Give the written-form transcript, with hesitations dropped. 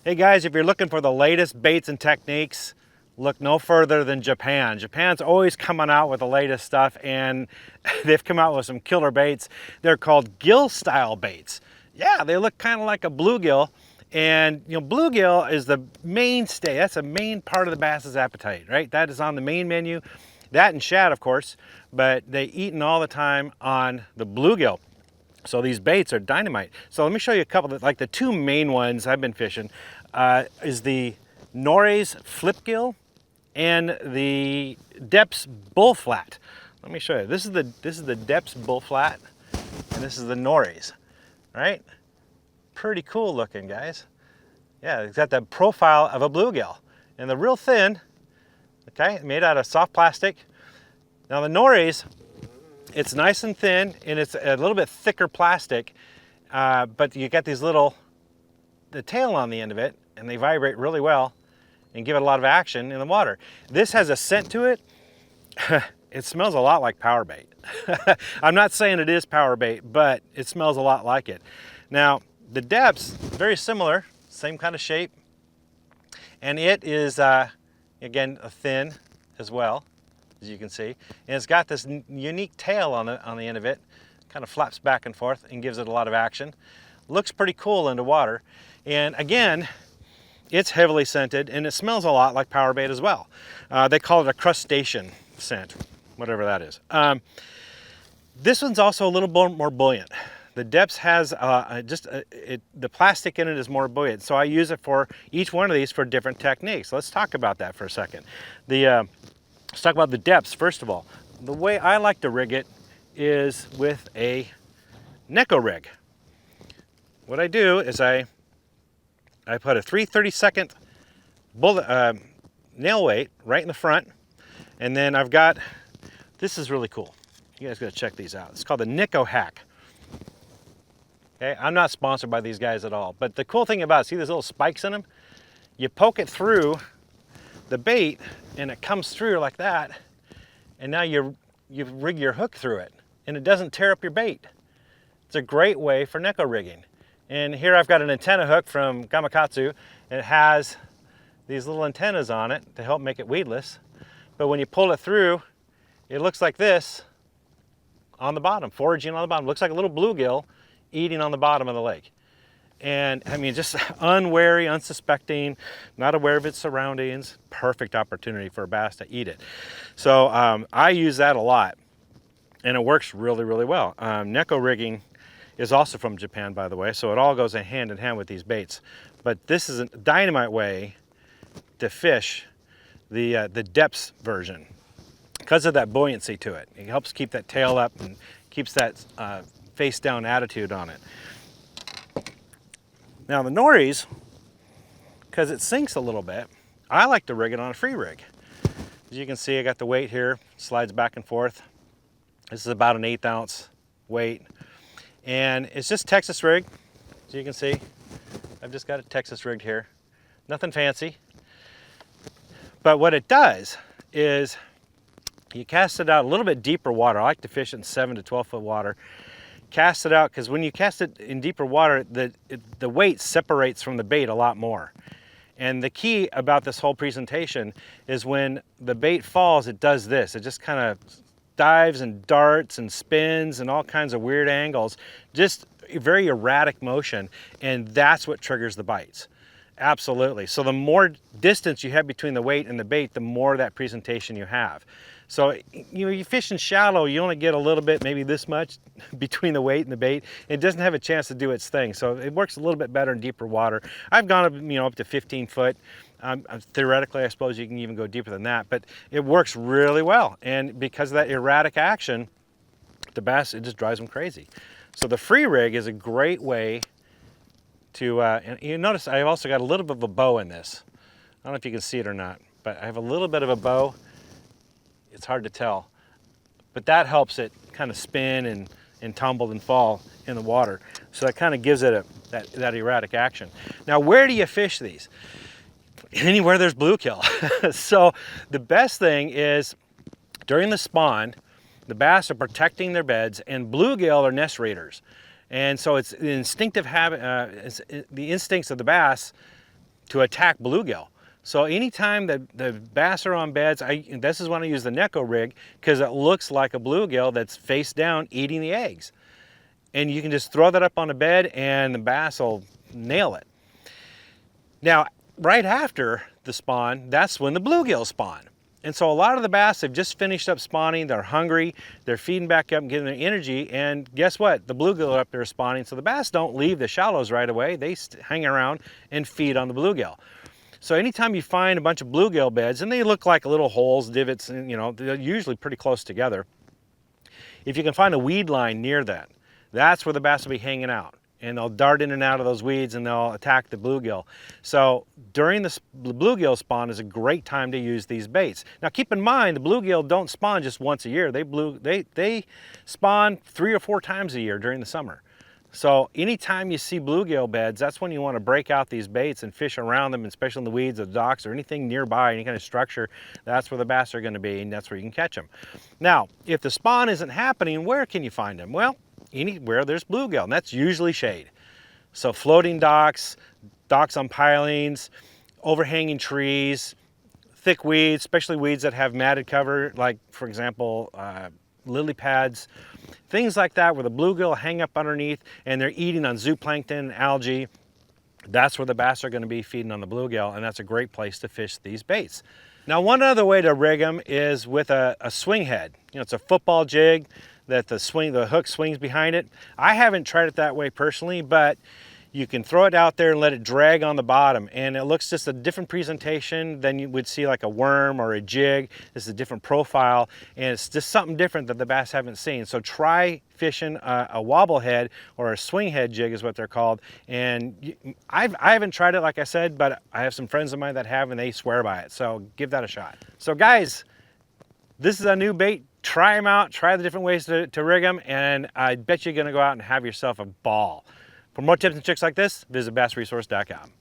Hey guys, if you're looking for the latest baits and techniques, look no further than Japan. Japan's always coming out with the latest stuff, and they've come out with some killer baits. They're called Gill-Style baits. Yeah, they look kind of like a bluegill, and you know, bluegill is the mainstay. That's a main part of the bass's appetite, right? That is on the main menu. That and shad, of course, but they eaten all the time on the bluegill. So these baits are dynamite. So let me show you a couple of, like the two main ones I've been fishing is the Nories flip gill and the Deps bull flat. Let me show you. This is the Deps bull flat, and this is the Nories. All right, pretty cool looking, guys. Yeah, it's got the profile of a bluegill, and they're real thin. Okay, made out of soft plastic. Now the Nories, it's nice and thin, and it's a little bit thicker plastic, but you got these little, the tail on the end of it, and they vibrate really well and give it a lot of action in the water. This has a scent to it. It smells a lot like power bait. I'm not saying it is power bait, but it smells a lot like it. Now, the Deps, very similar, same kind of shape, and it is, again, thin as well, as you can see, and it's got this unique tail on the end of it. Kind of flaps back and forth and gives it a lot of action. Looks pretty cool into water, and again, it's heavily scented, and it smells a lot like power bait as well. They call it a crustacean scent, whatever that is. This one's also a little more buoyant. The Deps has the plastic in it is more buoyant, so I use it for each one of these for different techniques. Let's talk about that for a second. Let's talk about the Deps first of all. The way I like to rig it is with a Neko rig. What I do is I put a 3/32 bullet nail weight right in the front, and then I've got, this is really cool. You guys gotta check these out. It's called the Neko hack. Okay, I'm not sponsored by these guys at all, but the cool thing about it, see these little spikes in them? You poke it through the bait and it comes through like that, and now you rig your hook through it and it doesn't tear up your bait. It's a great way for Neko rigging. And here I've got an antenna hook from Gamakatsu, and it has these little antennas on it to help make it weedless. But when you pull it through, it looks like this on the bottom, foraging on the bottom. It looks like a little bluegill eating on the bottom of the lake. And I mean, just unwary, unsuspecting, not aware of its surroundings, perfect opportunity for a bass to eat it. So I use that a lot, and it works really, really well. Neko rigging is also from Japan, by the way, so it all goes hand in hand with these baits. But this is a dynamite way to fish the Deps version because of that buoyancy to it. It helps keep that tail up and keeps that face down attitude on it. Now the Nories, because it sinks a little bit, I like to rig it on a free rig. As you can see, I got the weight here, slides back and forth. This is about an 1/8 ounce weight. And it's just Texas rig, as you can see. I've just got it Texas rigged here. Nothing fancy. But what it does is you cast it out a little bit deeper water. I like to fish it in 7 to 12 foot water. Cast it out, because when you cast it in deeper water, the weight separates from the bait a lot more. And the key about this whole presentation is when the bait falls, it does this. It just kind of dives and darts and spins and all kinds of weird angles, just a very erratic motion, and that's what triggers the bites. Absolutely. So the more distance you have between the weight and the bait, the more that presentation you have. So you fish in shallow, you only get a little bit, maybe this much between the weight and the bait. It doesn't have a chance to do its thing. So it works a little bit better in deeper water. I've gone up, up to 15 foot. Theoretically, I suppose you can even go deeper than that, but it works really well. And because of that erratic action, the bass, it just drives them crazy. So the free rig is a great way to, and you notice I've also got a little bit of a bow in this. I don't know if you can see it or not, but I have a little bit of a bow. It's hard to tell, but that helps it kind of spin and tumble and fall in the water. So that kind of gives it that erratic action. Now, where do you fish these? Anywhere there's bluegill. So the best thing is during the spawn, the bass are protecting their beds, and bluegill are nest raiders. And so it's the instinctive habit, the instincts of the bass to attack bluegill. So anytime that the bass are on beds, this is when I use the Neko rig, because it looks like a bluegill that's face down eating the eggs. And you can just throw that up on a bed and the bass will nail it. Now, right after the spawn, that's when the bluegill spawn. And so a lot of the bass have just finished up spawning, they're hungry, they're feeding back up and getting their energy, and guess what? The bluegill are up there spawning, so the bass don't leave the shallows right away, they hang around and feed on the bluegill. So anytime you find a bunch of bluegill beds, and they look like little holes, divots, and they're usually pretty close together. If you can find a weed line near that, that's where the bass will be hanging out. And they'll dart in and out of those weeds and they'll attack the bluegill. So during the bluegill spawn is a great time to use these baits. Now keep in mind, the bluegill don't spawn just once a year. They spawn 3 or 4 times a year during the summer. So anytime you see bluegill beds, that's when you want to break out these baits and fish around them, especially in the weeds or the docks or anything nearby, any kind of structure. That's where the bass are going to be, and that's where you can catch them. Now, if the spawn isn't happening, where can you find them? Well, anywhere there's bluegill, and that's usually shade. So floating docks, docks on pilings, overhanging trees, thick weeds, especially weeds that have matted cover, like for example, lily pads, things like that where the bluegill hang up underneath and they're eating on zooplankton and algae. That's where the bass are going to be feeding on the bluegill, and that's a great place to fish these baits. Now, one other way to rig them is with a swing head. It's a football jig that the hook swings behind it. I haven't tried it that way personally, but you can throw it out there and let it drag on the bottom, and it looks just a different presentation than you would see like a worm or a jig. This is a different profile, and it's just something different that the bass haven't seen. So try fishing a wobble head or a swing head jig is what they're called. And I haven't tried it, like I said, but I have some friends of mine that have, and they swear by it. So give that a shot. So guys, this is a new bait. Try them out, try the different ways to rig them, and I bet you're gonna go out and have yourself a ball. For more tips and tricks like this, visit bassresource.com.